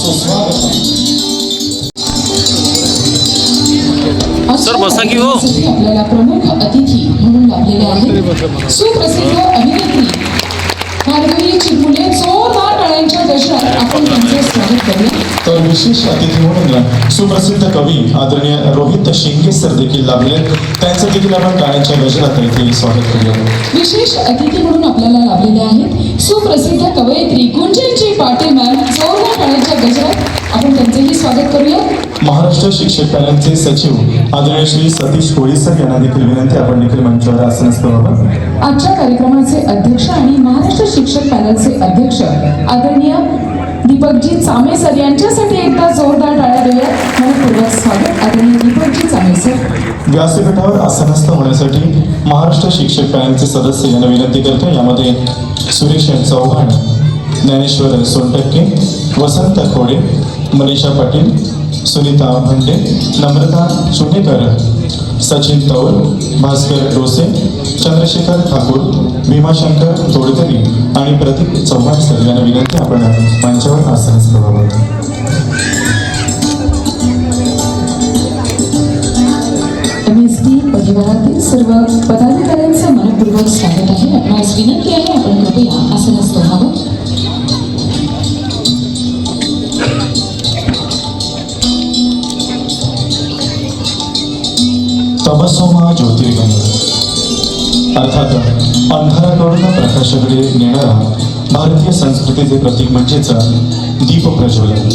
सुस्वागत आहे। सर बसा की हो। आपल्याला प्रमुख अतिथी म्हणून लाभलेले आहेत सुप्रसिद्ध अभिनेत्री भार्गवी चिमुले। जोरदार टाळ्यांच्या गजरात आपण त्यांचे स्वागत करूया। तर विशेष अतिथी म्हणून सुप्रसिद्ध कवी आदरणीय रोहित शिंगे सर देखील लाभले, त्यांचं देखील आपण टाळ्यांच्या गजरात इथे स्वागत करूया। विशेष अतिथी म्हणून आपल्याला लाभलेले आहेत सुप्रसिद्ध कवयित्री गुंजनजी पाटील मॅम। जोरदार टाळ्यांच्या गजरात आपण त्यांचेही स्वागत करूया। महाराष्ट्र शिक्षक पॅनलचे सचिव आदरणीय श्री सतीश कोळी सर यांना देखील विनंती, आपण देखील मंचावर आसनस्थ व्हावं। आजच्या कार्यक्रमाचे अध्यक्ष आणि महाराष्ट्र शिक्षक पॅनलचे अध्यक्ष आदरणीय दीपकजी चामे सर यांच्यासाठी एकदा जोरदार टाळ्या देऊया। मनपूर्वक स्वागत आदरणीय दीपकजी चामे सर। व्यासपीठावर आसनस्थ होण्यासाठी महाराष्ट्र शिक्षक पॅनलचे सदस्य यांना विनंती करतो। यामध्ये सुरेश चव्हाण, ज्ञानेश्वर सोनटक्के, वसंत खोडे, मनीषा पाटील, सुनीता भंडे, नम्रता चुनेकर, सचिन तौर, भास्कर डोसे, चंद्रशेखर ठाकूर, भीमाशंकर तोडकरी आणि प्रतीक चव्हाण सर यांना विनंती, आपण मंचावर आसनस्थ व्हावं। MSP परिवारातील सर्व पदाधिकाऱ्यांचं मनपूर्वक स्वागत आहे। आपणास विनंती आहे, आपण कृपया आसनस्थ व्हावं। तमसोमा ज्योतिर्गमय अर्थात अंधाराकडून प्रकाशाकडे नेणारा भारतीय संस्कृतीचे प्रतीक म्हणजेच दीप प्रज्वलन।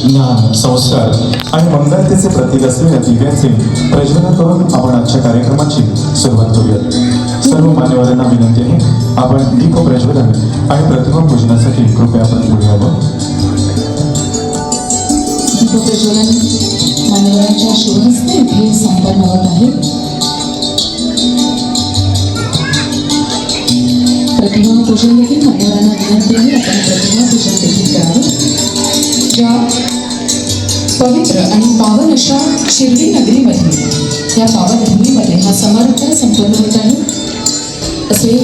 ज्ञान, संस्कार आणि मंगलतेचे प्रतीक असलेल्या दिव्याचे प्रज्वलन करून आपण आजच्या कार्यक्रमाची सुरुवात करूया। सर्व मान्यवरांना विनंती आहे, आपण दीप प्रज्वलन आणि प्रतिमा पूजनासाठी कृपया आपण पुढे यावं। दीप प्रज्वलन मान्यवरांच्या शुभहस्ते इथे संपन्न होत आहे। प्रतिमा पूजन देखील मान्यवरांना विनंती आहे, आपण प्रतिमा पूजन देखील करावे। ज्या पवित्र आणि पावन अशा शिर्डी नगरीमध्ये, या पावन भूमीमध्ये हा समारंभ संपन्न होत आहे। असे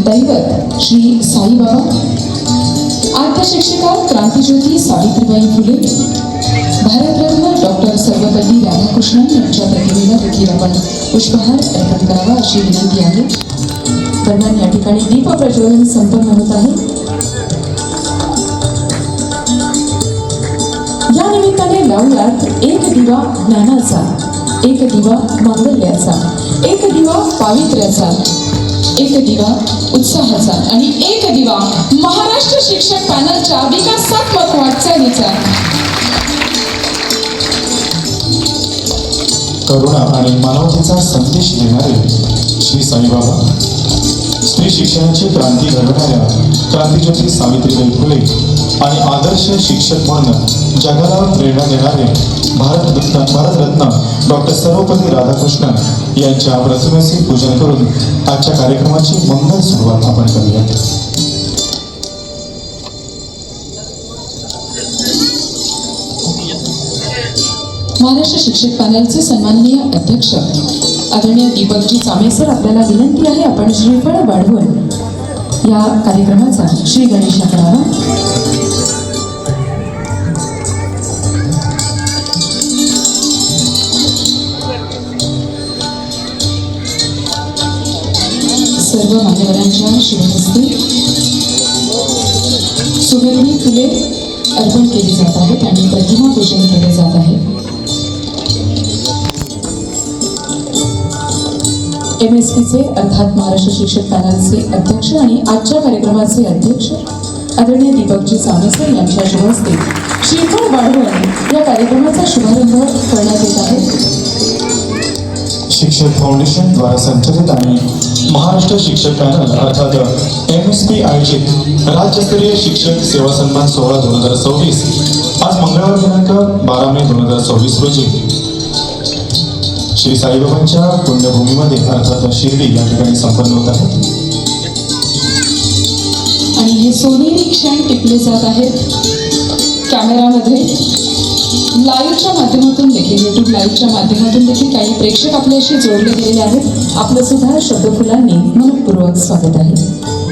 दैवत श्री साईबाबा, आद्य शिक्षिका क्रांतिज्योती सावित्रीबाई फुले, भारतरत्न डॉक्टर सर्वपल्ली राधाकृष्णन यांच्या प्रतिमेला देखील आपण पुष्पहार अर्पण करावा अशी विनंती आहे। दरम्यान या ठिकाणी दीप प्रज्वलन संपन्न होत आहे। या निमित्ताने लावूयात एक दिवा ज्ञानाचा, एक दिवा मांगल्याचा, एक दिवा पावित्र्याचा, एक दिवा उत्साहाचा आणि एक दिवा महाराष्ट्र शिक्षक पॅनलच्या विकासात्मक वाटचालीचा। करुणा आणि मानवतेचा संदेश देणारे श्री साईबाबा, स्त्री शिक्षणाची क्रांती घडवणाऱ्या क्रांतिज्योती सावित्रीबाई फुले आणि आदर्श शिक्षक म्हणून जगाला प्रेरणा देणारे भारतरत्न डॉक्टर सर्वपल्ली राधाकृष्णन यांच्या प्रतिमेचे पूजन करून आजच्या कार्यक्रमाची मंगल सुरुवात आपण करूया। महाराष्ट्र शिक्षक पॅनलचे सन्माननीय अध्यक्ष आदरणीय दीपकजी चामे सर, आपल्याला विनंती आहे, आपण श्रीफळ वाढवून या कार्यक्रमाचा श्री गणेशा करावा। सर्व मान्यवरांच्या शुभहस्ते सुगंधी फुले अर्पण केली जात आहेत आणि प्रतिमा पूजन केले जात आहे। MSPचे अर्थात महाराष्ट्र शिक्षक पॅनलचे अध्यक्ष आणि आजच्या कार्यक्रमाचे अध्यक्ष आदरणीय दीपकजी चामे सर यांच्या शुभहस्ते श्रीफळ वाढवून या कार्यक्रमाचा शुभारंभ करण्यात येत आहे। शिक्षक फाउंडेशन द्वारा संचालित आणि महाराष्ट्र शिक्षक पॅनल अर्थात MSP आयोजित राज्यस्तरीय शिक्षक सेवा सन्मान सोहळा 2026 आज मंगळवार दिनांक 12 मे 2026 रोजी श्री साईबाबांच्या पुण्यभूमीमध्ये अर्थात शिर्डी या ठिकाणी संपन्न होत आहे। आणि हे सोनेरी क्षण टिपले जात आहेत कॅमेरामध्ये, लाईव्हच्या माध्यमातून देखील, यूट्यूब लाईव्हच्या माध्यमातून देखील काही प्रेक्षक आपल्याशी जोडले गेलेले आहेत। आपलं सुद्धा शब्दफुलांनी मनपूर्वक स्वागत आहे।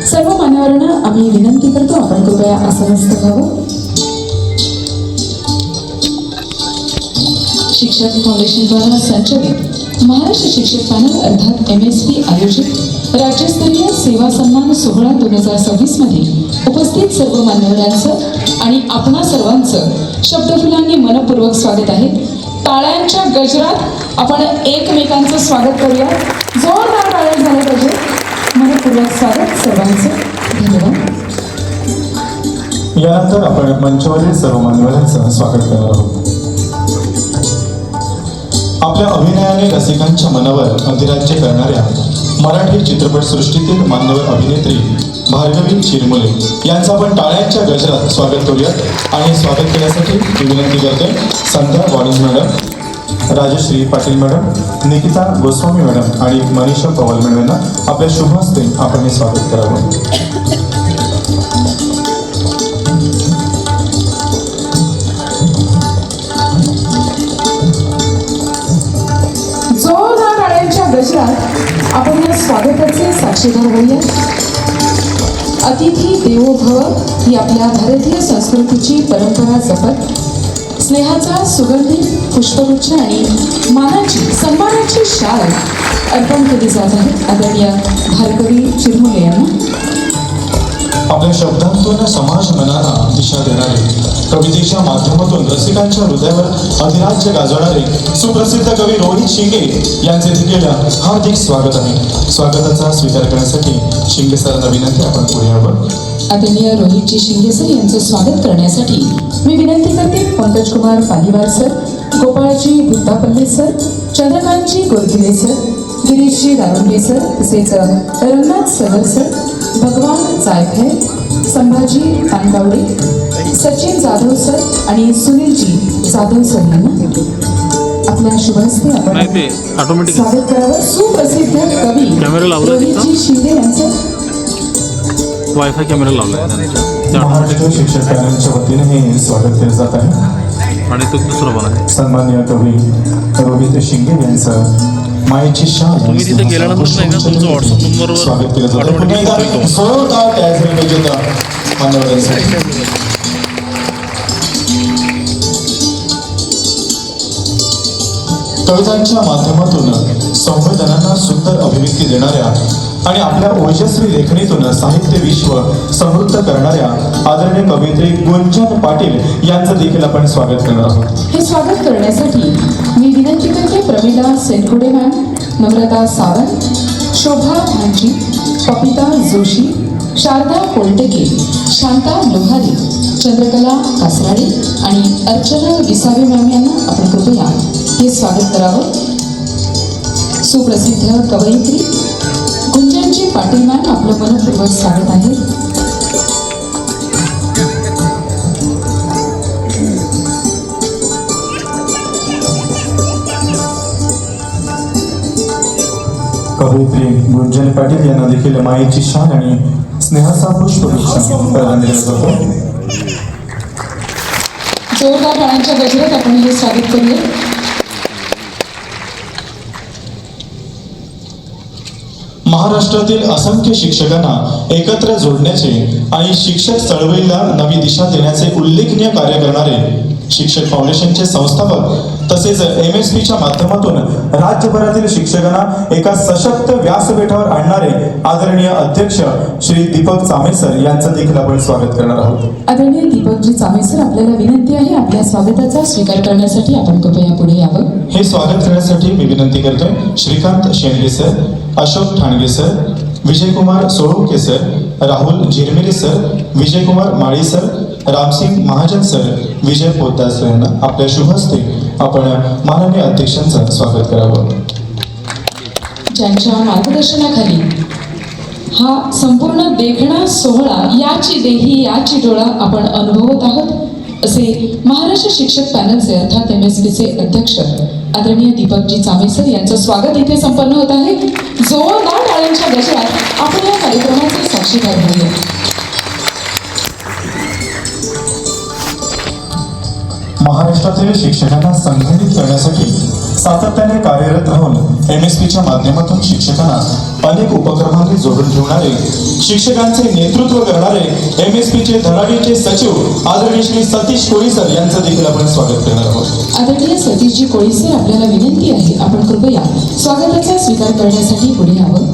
सर्व मान्यवरांना आम्ही विनंती करतो, आपण कृपया आसनस्थ व्हावं। शिक्षक फाउंडेशनद्वारा संचलित महाराष्ट्र शिक्षक पॅनल अर्थात MSP आयोजित राज्यस्तरीय सेवा सन्मान सोहळा 2026 मध्ये उपस्थित सर्व मान्यवरांचं आणि आपणा सर्वांचं शब्दफुलांनी मनपूर्वक स्वागत आहे. टाळ्यांच्या गजरात आपण एकमेकांचं स्वागत करूया. जोरदार टाळ्या झाल्या पाहिजे. मनपूर्वक स्वागत सर्वांचं. धन्यवाद. यानंतर आपण मंचावरील सर्व मान्यवरांचं स्वागत करणार आहोत. आपल्या अभिनयाने रसिकांच्या मनावर अधिराज्य करणाऱ्या मराठी चित्रपटसृष्टीतील मान्यवर अभिनेत्री भार्गवी चिरमुले यांचं आपण टाळ्यांच्या गजरात स्वागत करूयात. आणि स्वागत करण्यासाठी मी विनंती करते Sandhya Vanij madam, Rajshree Patil madam, Nikita Goswami madam आणि मनीषा पवाल मॅडम यांना आपल्या शुभ हस्ते आपण हे स्वागत करावं. जोरदार टाळ्यांच्या गजरात आपण या स्वागताचे साक्षीदार होऊया. अतिथी देवो भव ही आपल्या भारतीय संस्कृतीची परंपरा जपत स्नेहाचा सुगंधी पुष्पगुच्छ आणि मानाची सन्मानाची शाल अर्पण केली जात आहे आदरणीय भार्गवी चिरमुले यांना. आपल्या शब्दांतून समाज मनाला दिशा देणारे, कवितेच्या माध्यमातून रसिकांच्या हृदयावर अधिराज्य गाजवणारे सुप्रसिद्ध कवी रोहित शिंगे यांचे देखील हार्दिक स्वागत आहे. स्वागताचा स्वीकार करण्यासाठी शिंगे सरांना विनंती आपण पुढे यावं. आदरणीय रोहितजी शिंदे सर यांचं स्वागत करण्यासाठी मी विनंती करते Pankajkumar Paliwar sir, Gopalji Buddhapalle sir, Chandrakantji Gorgile sir, Girishji Darunde sir, तसेच रंगनाथ सगर सर, भगवान जायफे, संभाजी पानगावडे, सचिन जाधव सर आणि सुनीलजी जाधव सर यांना आपल्या शुभहस्ते आपण स्वागत करावं. सुप्रसिद्ध कवी रोहितजी शिंदे यांचं वायफाय कॅमेरा लावला महाराष्ट्र शिक्षक पॅनलच्या वतीने हे स्वागत केले जात आहे. आणि तो दुसरा पण आहे. सन्माननीय कवी रोहित शिंगे यांचं मायेची शाल तुम्ही तिथे गेल्यानंतर नाही का तुमचं व्हॉट्सअप नंबरवर स्वागत केलं जातं. पुन्हा एकदा जोरदार टाळ्या झाल्या पाहिजेत मान्यवरांसाठी. कवितांच्या माध्यमातून संवेदनांना सुंदर अभिव्यक्ती देणाऱ्या आणि आपल्या ओजस्वी लेखणीतून साहित्य विश्व समृद्ध करणाऱ्या आदरणीय कवयित्री गुंजन पाटील यांचं देखील आपण स्वागत करणार आहोत. हे स्वागत करण्यासाठी मी विनंती करते प्रमिला सेनकुडे मॅम, नम्रता सावंत, शोभा भांजी, पपिता जोशी, शारदा कोलटेके, शांता लोहारे, चंद्रकला कासराडे आणि अर्चना विसावे मॅम यांना आपण कृपया हे स्वागत करावं. सुप्रसिद्ध कवयित्री गुंजनजी पाटील मॅम आपलं मनपूर्वक स्वागत आहे. कवयित्री गुंजन पाटील यांना देखील मायेची शाल आणि स्नेहाचा पुष्पगुच्छ प्रदान केला जातो. जोरदार टाळ्यांच्या गजरात आपण हे स्वागत करूया. महाराष्ट्रातील असंख्य शिक्षकांना एकत्र जोडण्याचे आणि शिक्षक चळवळीला नवी दिशा देण्याचे उल्लेखनीय कार्य करणारे शिक्षक फाउंडेशनचे संस्थापक तसेच MSPच्या माध्यमातून राज्यभरातील शिक्षकांना एका सशक्त व्यासपीठावर आणणारे आदरणीय अध्यक्ष श्री दीपक चामेसर यांचं देखील आपण स्वागत करणार आहोत. आदरणीय दीपकजी चामेसर आपल्याला विनंती आहे आपल्या स्वागताचा स्वीकार करण्यासाठी आपण कृपया पुढे यावं. हे स्वागत करण्यासाठी मी विनंती करतोय Shrikant Shendge sir, Ashok Thanage sir, Vijaykumar Solunke sir, Rahul Zirmire sir, Vijaykumar Mali sir, Ramsingh Mahajan sir, Vijay Poddar sir यांना आपल्या शुभ हस्ते आपण माननीय अध्यक्षांचं स्वागत करावं. ज्यांच्या मार्गदर्शनाखाली हा संपूर्ण देखणा सोहळा याची देही याची डोळा आपण अनुभवत आहोत असे महाराष्ट्र शिक्षक पॅनलचे अर्थात MSPचे अध्यक्ष आदरणीय दीपकजी चामेसर यांचं स्वागत इथे संपन्न होत आहे. जोरदार टाळ्यांच्या गजरात आपण या कार्यक्रमाचे साक्षीदार होऊया. महाराष्ट्रातील शिक्षकांना संघटित करण्यासाठी सातत्याने कार्यरत राहून MSPच्या माध्यमातून शिक्षकांना अनेक उपक्रमांनी जोडून ठेवणारे, शिक्षकांचे नेतृत्व करणारे MSPचे धडाडीचे सचिव आदरणीय श्री सतीश कोळी सर यांचं देखील आपण स्वागत करणार आहोत. आदरणीय सतीशजी कोळी सर, आपल्याला विनंती आहे आपण कृपया स्वागताचा स्वीकार करण्यासाठी पुढे यावं.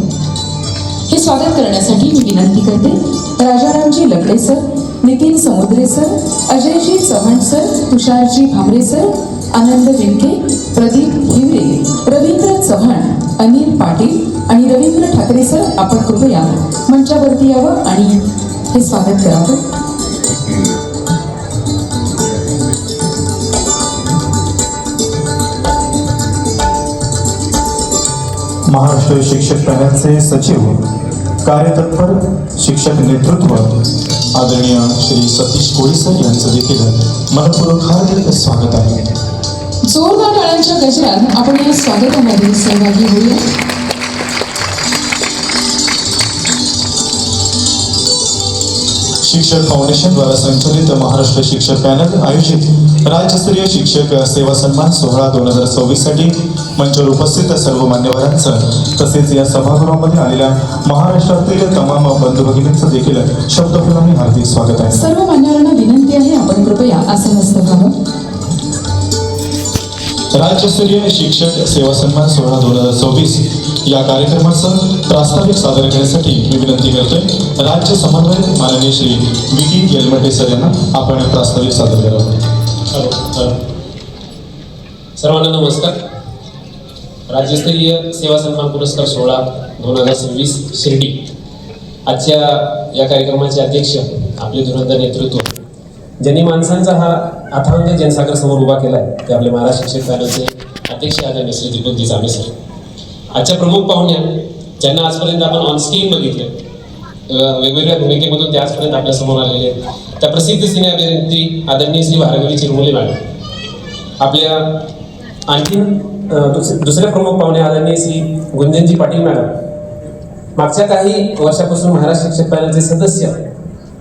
हे स्वागत करण्यासाठी मी विनंती करते राजारामजी लकडे sir, Nitin Samudre sir, Ajayji Chavan sir, तुषारजी भामरे सर, आनंद विंके, प्रदीप हिवरे, रवींद्र चव्हाण, अनिल पाटील आणि रवींद्र ठाकरे सर, आपण कृपया मंचावरती यावं आणि हे स्वागत करावं. महाराष्ट्र शिक्षक पॅनलचे सचिव, कार्यतत्पर शिक्षक नेतृत्व आदरणीय श्री सतीश कोळी सर यांचं देखील मनपूर्वक हार्दिक स्वागत आहे. जोरदार टाळ्यांच्या गजरात आपण या स्वागतामध्ये सहभागी होऊया. शिक्षक फाउंडेशन द्वारा संचलित महाराष्ट्र शिक्षक पॅनल आयोजित राज्यस्तरीय शिक्षक सेवा सन्मान सोहळा 2026 साठी मंचावर उपस्थित सर्व मान्यवरांचं तसेच या सभागृहामध्ये आलेल्या महाराष्ट्रातील तमाम बंधू भगिनींचं देखील शब्दफुलाने हार्दिक स्वागत आहे. सर्व मान्यवरांना विनंती आहे आपण कृपया आसनस्थ व्हावं. राज्यस्तरीय शिक्षक सेवा सन्मान सोहळा 2026 या कार्यक्रमाचं प्रास्ताविक सादर करण्यासाठी मी विनंती करतोय राज्य समन्वयक माननीय श्री विकी येलमटे सर यांना आपण प्रास्ताविक सादर करावं. सर्वांना नमस्कार. राज्यस्तरीय सेवा सन्मान पुरस्कार सोहळा 2026 शिर्डी आजच्या या कार्यक्रमाचे अध्यक्ष आपले धुरंधर नेतृत्व, ज्यांनी माणसांचा हा अथांग जनसागर समोर उभा केला आहे, ते आपले महाराष्ट्र शिक्षक पॅनलचे अध्यक्ष आदरणीय श्री दीपकजी जांभे सर. आजच्या प्रमुख पाहुण्या, ज्यांना आजपर्यंत आपण ऑनस्क्रीन बघितले, वेगवेगळ्या भूमिकेमधून ते आजपर्यंत आपल्या समोर आलेले आहेत, त्या प्रसिद्ध सिने अभिनेत्री आदरणीय श्री भारगवी चिरमुले मॅडम. आपल्या आणखीन दुसऱ्या प्रमुख पाहुणे आदरणीय श्री गुंजनजी पाटील मॅडम. मागच्या काही वर्षापासून महाराष्ट्र शिक्षक पॅनलचे सदस्य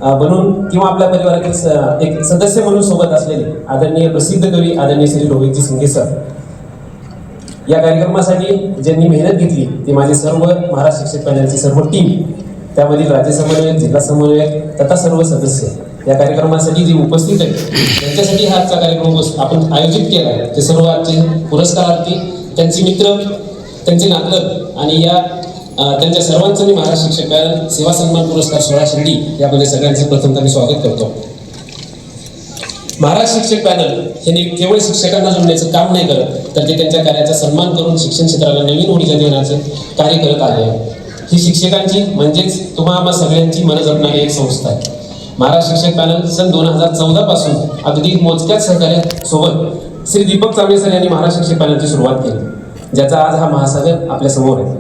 बनून किंवा आपल्या परिवारातील एक सदस्य म्हणून सोबत असलेले आदरणीय प्रसिद्ध कवी आदरणीय श्री रोहितजी सिंगे सर. या कार्यक्रमासाठी ज्यांनी मेहनत घेतली ते माझे सर्व महाराष्ट्र शिक्षक पॅनलची सर्व टीम, त्यामधील राज्य समन्वयक, जिल्हा समन्वयक तथा सर्व सदस्य या कार्यक्रमासाठी जे उपस्थित आहेत, त्यांच्यासाठी हा आजचा कार्यक्रम आपण आयोजित केला आहे. ते सर्व आजचे पुरस्कारार्थी, त्यांचे मित्र, त्यांचे नातलग आणि या त्यांच्या सर्वांचं मी महाराष्ट्र शिक्षक पॅनल सेवा सन्मान पुरस्कार सोहळा शिर्डी यामध्ये सगळ्यांचं प्रथमतः मी स्वागत करतो. महाराष्ट्र शिक्षक पॅनल हे केवळ शिक्षकांना जोडण्याचं काम नाही करत, तर ते त्यांच्या कार्याचा सन्मान करून शिक्षण क्षेत्राला नवीन ऊर्जा देण्याचं कार्य करत आले आहे. ही शिक्षकांची म्हणजेच तुम्हा सगळ्यांची मन जपणारी एक संस्था आहे. महाराष्ट्र शिक्षक पॅनल सन 2014 पासून अगदी मोजक्याच सहकार्यासोबत श्री दीपक जांभे सर यांनी महाराष्ट्र शिक्षक पॅनलची सुरुवात केली, ज्याचा आज हा महासागर आपल्या समोर आहे.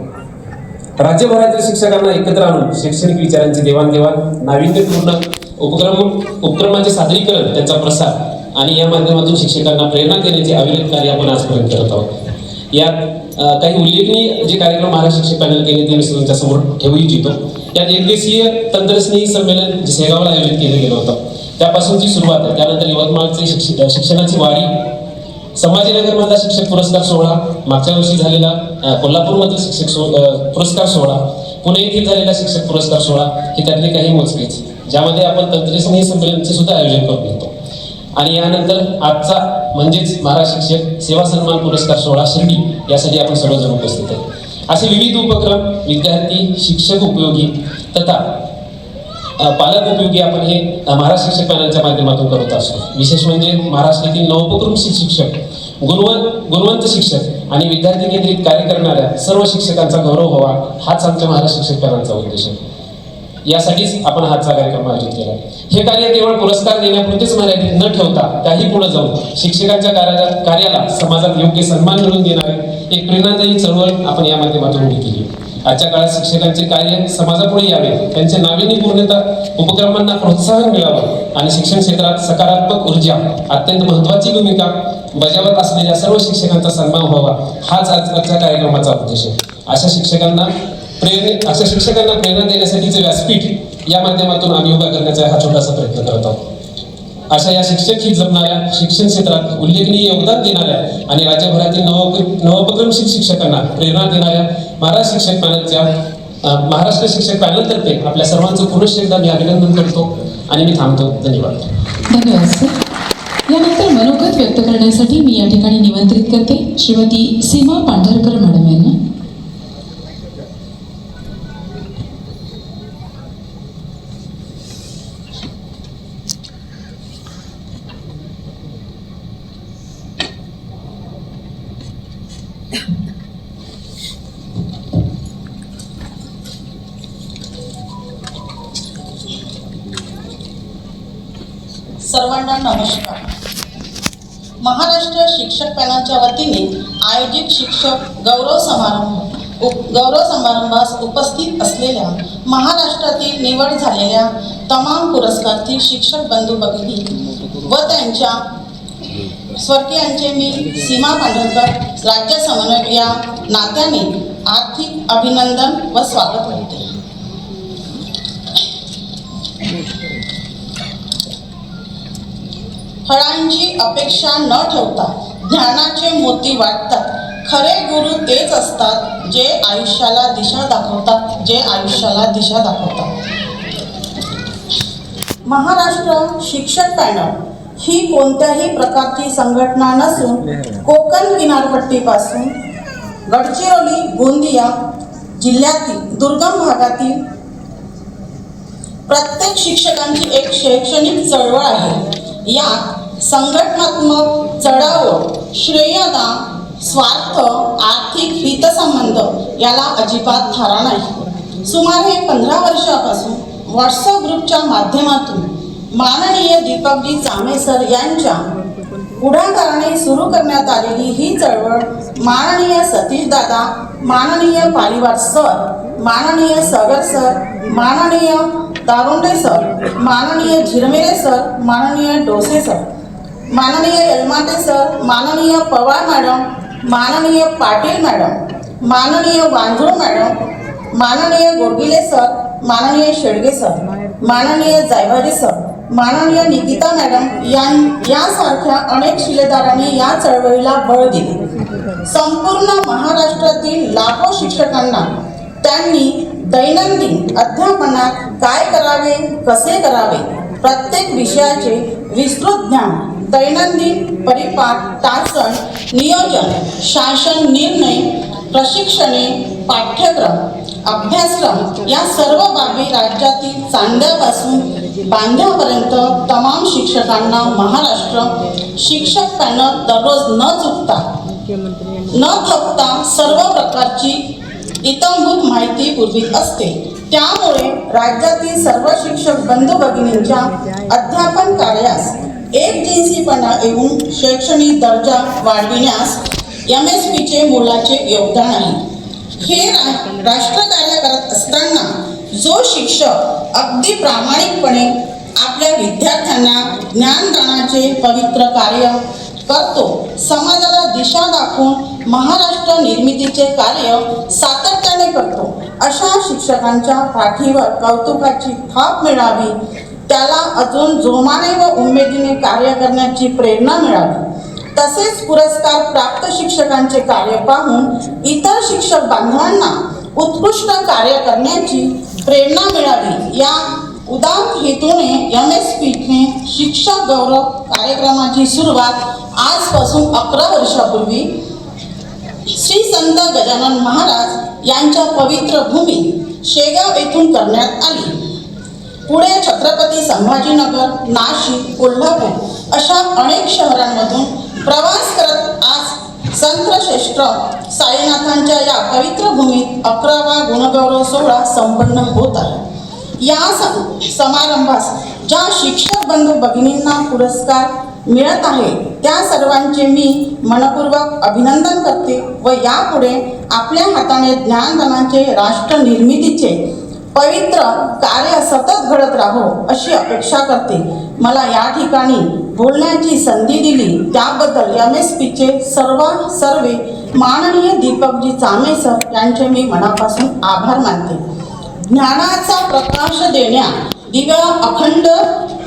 राज्यभरातील शिक्षकांना एकत्र आणून शैक्षणिक विचारांची देवाणघेवाण, नाविन्यपूर्ण उपक्रमांचे सादरीकरण, त्यांचा प्रसार आणि या माध्यमातून शिक्षकांना प्रेरणा देण्याचे अविरत कार्य आपण आजपर्यंत करत आहोत. यात काही उल्लेखनीय जे कार्यक्रम महाराष्ट्र शिक्षक पॅनल केले ते मी तुमच्या समोर ठेवू इच्छितो. यात एकदिवसीय तंत्रस्नेही संमेलन जे शेगावला आयोजित केलं गेलं होतं, त्यापासूनची सुरुवात आहे. त्यानंतर यवतमाळचे शिक्षणाची वारी, संभाजीनगरमधला शिक्षक पुरस्कार सोहळा, मागच्या वर्षी झालेला कोल्हापूरमधील शिक्षक पुरस्कार सोहळा, पुणे येथील झालेला शिक्षक पुरस्कार सोहळा, हे त्यातले काही मोजकेच, ज्यामध्ये आपण तंत्रस्नेही संमेलनाचे सुद्धा आयोजन करून घेतो. आणि यानंतर आजचा म्हणजेच महाराष्ट्र शिक्षक सेवा सन्मान पुरस्कार सोहळा शिर्डी यासाठी आपण सर्वजण उपस्थित आहे. असे विविध उपक्रम विद्यार्थी, शिक्षक उपयोगी तथा पालक उपयोगी आपण हे महाराष्ट्र शिक्षक पॅनलच्या माध्यमातून करत असतो. विशेष म्हणजे महाराष्ट्रातील नवोपक्रमशील शिक्षक, गुणवंत शिक्षक आणि विद्यार्थी केंद्रित कार्य करणाऱ्या सर्व शिक्षकांचा गौरव व्हावा, हाच आमच्या महाराष्ट्र शिक्षक पॅनलचा उद्देश आहे. यासाठीच आपण हाचा कार्यक्रम आयोजित केला. हे कार्य केवळ पुरस्कार देण्यापुरतेच मर्यादित न ठेवता त्याही पुढे जाऊन शिक्षकांच्या कार्याला समाजात योग्य सन्मान मिळवून देणारे एक प्रेरणादायी चळवळ आपण या माध्यमातून उभी केली. आजच्या काळात शिक्षकांचे कार्य समाजापुढे यावे, त्यांच्या नाविन्यपूर्णता उपक्रमांना प्रोत्साहन मिळावं आणि शिक्षण क्षेत्रात सकारात्मक ऊर्जा अत्यंत महत्त्वाची भूमिका बजावत असलेल्या सर्व शिक्षकांचा सन्मान व्हावा, हाच आजच्या कार्यक्रमाचा उद्देश आहे. अशा शिक्षकांना प्रेरणा देण्यासाठीचे व्यासपीठ या माध्यमातून आम्ही उभा करण्याचा हा छोटासा प्रयत्न करत आहोत. अशा या शिक्षक हित जपणाऱ्या, शिक्षण क्षेत्रात उल्लेखनीय योगदान देणाऱ्या आणि राज्यभरातील नवोपक्रमशील शिक्षकांना प्रेरणा देणाऱ्या महाराष्ट्र शिक्षक पॅनलतर्फे आपल्या सर्वांचं पुनश्च एकदा मी अभिनंदन करतो आणि मी थांबतो. धन्यवाद. धन्यवाद सर. यानंतर मनोगत व्यक्त करण्यासाठी मी या ठिकाणी निमंत्रित करते श्रीमती सीमा पांढरकर मॅडम यांना. सर्वांना नमस्कार. महाराष्ट्र शिक्षक पॅनलच्या वतीने आयोजित शिक्षक गौरव समारंभास उपस्थित असलेल्या महाराष्ट्रातील निवड झालेल्या तमाम पुरस्कारार्थी शिक्षक बंधू भगिनी व त्यांच्या स्वर्गीयांचे मी सीमा पांढरकर राज्य समन्वयक या नात्याने आर्थिक अभिनंदन व स्वागत करते. फळांची अपेक्षा न ठेवता ज्ञानाचे मोती वाटतात. खरे गुरु तेच असतात जे आयुष्याला दिशा दाखवतात. महाराष्ट्र शिक्षक पॅनल ही कोणत्याही प्रकारची संघटना नसून कोकण किनारपट्टीपासून गडचिरोली गोंदिया जिल्ह्यातील दुर्गम भागातील प्रत्येक शिक्षकांची एक शैक्षणिक चळवळ आहे. यात संघटनात्मक चढाओढ, श्रेयदान, स्वार्थ, आर्थिक हितसंबंध याला अजिबात थारा नाही. सुमारे 15 वर्षापासून व्हॉट्सअप ग्रुपच्या माध्यमातून माननीय दीपकजी चामे सर यांच्या पुढाकाराने सुरू करण्यात आलेली ही चळवळ माननीय सतीश दादा, माननीय पालिवार सर, माननीय सगर सर, माननीय दारोंडे सर, माननीय झिरमेरे सर, माननीय डोसे सर, माननीय यलमाटे सर, माननीय पवार मॅडम, माननीय पाटील मॅडम, माननीय वांझूळ मॅडम, माननीय गोरगिले सर, माननीय शेडगे सर, माननीय जायवारी सर, माननीय निकिता मॅडम यांसारख्या अनेक शिलेदारांनी या चळवळीला बळ दिले. संपूर्ण महाराष्ट्रातील लाखो शिक्षकांना त्यांनी दैनंदिन अध्यापनात काय करावे, कसे करावे, प्रत्येक विषयाचे विस्तृत ज्ञान, दैनंदिन परिपाठ, तासन, नियोजन, शासन निर्णय, प्रशिक्षणे, पाठ्यक्रम, अभ्यासक्रम या सर्व बाबी राज्यातील चांद्यापासून बांध्यापर्यंत तमाम शिक्षकांना महाराष्ट्र शिक्षक पॅनल दररोज न थकता सर्व प्रकारची इत्थंभूत माहिती पुरवित असते. त्यामुळे राज्यातील सर्व शिक्षक बंधू भगिनींच्या अध्यापन कार्यास एकजिनसीपणा येऊन शैक्षणिक दर्जा वाढविण्यास MSPचे मोलाचे योगदान आहे. हे राष्ट्रकार्य करत असताना जो शिक्षक अगदी प्रामाणिकपणे आपल्या विद्यार्थ्यांना ज्ञानदानाचे पवित्र कार्य करतो, समाजाला दिशा दाखवून महाराष्ट्र निर्मितीचे कार्य सातत्याने करतो, अशा शिक्षकांच्या पाठीवर कौतुकाची थाप मिळावी, त्याला अजून जोमाने व उमेदीने कार्य करण्याची प्रेरणा मिळावी. तसेच पुरस्कार प्राप्त शिक्षकांचे कार्य पाहून इतर शिक्षक बांधवांना उत्कृष्ट कार्य करण्याची प्रेरणा मिळावी या उदात्त हेतूने MSPने शिक्षक गौरव कार्यक्रमाची सुरुवात आजपासून 11 वर्षापूर्वी श्री संत गजानन महाराज यांच्या पवित्र भूमी शेगाव येथून करण्यात आली. पुढे छत्रपती संभाजीनगर, नाशिक, कोल्हापूर अशा अनेक शहरांमधून प्रवास करत आज संतश्रेष्ठ साईनाथांच्या या पवित्र भूमीत 11वा गुणगौरव सोहळा संपन्न होत आहे. या समारंभास ज्या शिक्षक बंधू भगिनींना पुरस्कार मिळत आहे त्या सर्वांचे मी मनपूर्वक अभिनंदन करते व यापुढे आपल्या हाताने ज्ञानदानाचे, राष्ट्र निर्मितीचे पवित्र कार्य सतत घडत राहो अशी अपेक्षा करते. मला या ठिकाणी बोलण्याची संधी दिली त्याबद्दल MSPचे सर्वे माननीय दीपकजी चामे सर यांचे मी मनापासून आभार मानते. ज्ञानाचा प्रकाश देण्या दिव्या अखंड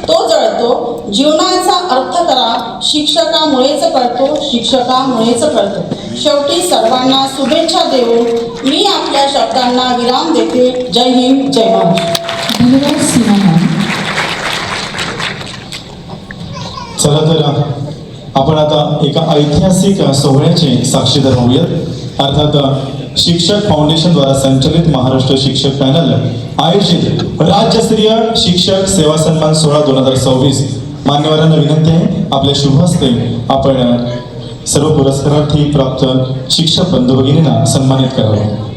तो जळतो. जीवनाचा अर्थ करा, शिक्षकामुळेच कळतो, शिक्षकामुळेच कळतो. शेवटी सर्वांना शुभेच्छा देऊन मी आपल्या शब्दांना विराम देते. जय हिंद, जय महाराष्ट्र. धन्यवाद सीमा मॅम. चला तर आपण आता एका ऐतिहासिक सोहळ्याचे साक्षीदार होऊयात. अर्थात शिक्षक फाउंडेशनद्वारा संचलित महाराष्ट्र शिक्षक पॅनल आयोजित राज्यस्तरीय शिक्षक सेवा सन्मान सोहळा 2026. मान्यवरांना विनंती आहे आपल्या शुभ हस्ते आपण सर्व पुरस्कारार्थी प्राप्त शिक्षक बंधू भगिनींना सन्मानित करावं.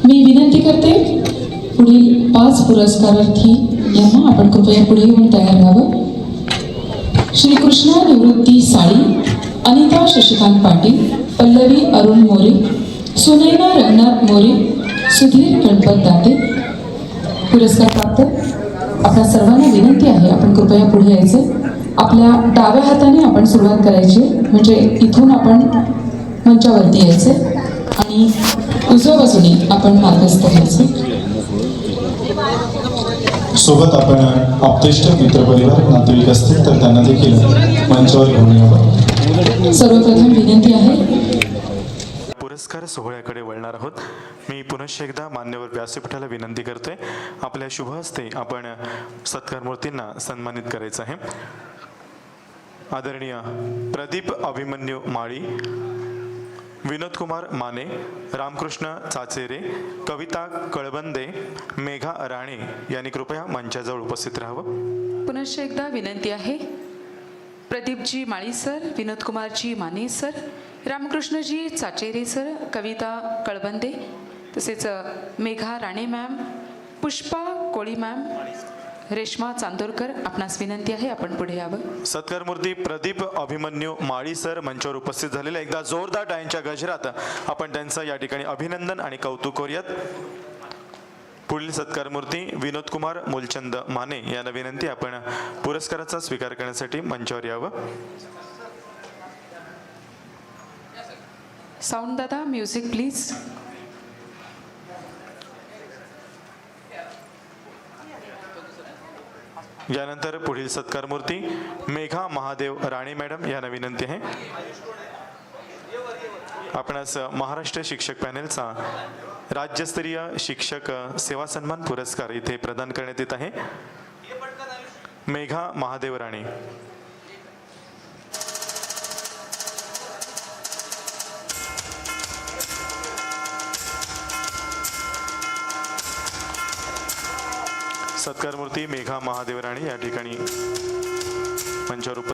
मी विनंती करते पुढील 5 पुरस्कारार्थी यांना आपण कृपया पुढे येऊन तयार व्हावं. श्री कृष्णा निवृत्ती साळी, अनिता शशिकांत पाटील, पल्लवी अरुण मोरे, सुनैना रंगनाथ मोरे, सुधीर गणपत दाते. पुरस्कार प्राप्त आपल्या सर्वांना विनंती आहे आपण कृपया पुढे यायचं. आपल्या डाव्या हाताने आपण सुरुवात करायची, म्हणजे इथून आपण मंचावरती यायचं आणि उजव्या बाजूने आपण मार्गस्थ व्हायचं. सोबत आपण आपतेष्ट मित्रपरिवार नातेवाईक असतील तर त्यांना देखील मंचावर घेऊन यावं. सर्वप्रथम विनंती आहे पुरस्कार सोहळ्याकडे वळणार आहोत. मी पुनश्च एकदा मान्यवर व्यासपीठाला विनंती करतोय आपल्या शुभ हस्ते आपण सत्कार मूर्तींना सन्मानित करायचं आहे. आदरणीय प्रदीप अभिमन्यू माळी, विनोद कुमार माने, रामकृष्ण चाचेरे, कविता कळबंदे, मेघा राणे यांनी कृपया मंचाजवळ उपस्थित राहावं. पुनश्च एकदा विनंती आहे प्रदीपजी माळी सर, विनोद कुमारजी माने सर, रामकृष्णजी चाचेरे सर, कविता कळबंदे, तसेच मेघा राणे मॅम, पुष्पा कोळी मॅम, रेश्मा चांदोरकर, आपणास विनंती आहे आपण पुढे यावं. सत्कार मूर्ती प्रदीप अभिमन्यू माळी सर मंचावर उपस्थित झालेले एकदा जोरदार टाळ्यांच्या गजरात आपण त्यांचं या ठिकाणी अभिनंदन आणि कौतुक करूयात. पुढील सत्कार मूर्ती विनोद कुमार मूलचंद माने यांना विनंती आपण पुरस्काराचा स्वीकार करण्यासाठी मंचावर यावं. साऊंड दादा, म्युझिक प्लीज. यानंतर पुढील सत्कार मूर्ती मेघा महादेव राणे मॅडम यांना विनंती आहे आपणास महाराष्ट्र शिक्षक पॅनेलचा राज्यस्तरीय शिक्षक सेवा सन्मान पुरस्कार इथे प्रदान करण्यात येत आहे. मेघा महादेव राणे. सत्कार मूर्ती मेघा महादेव राणे या ठिकाणी मंचावर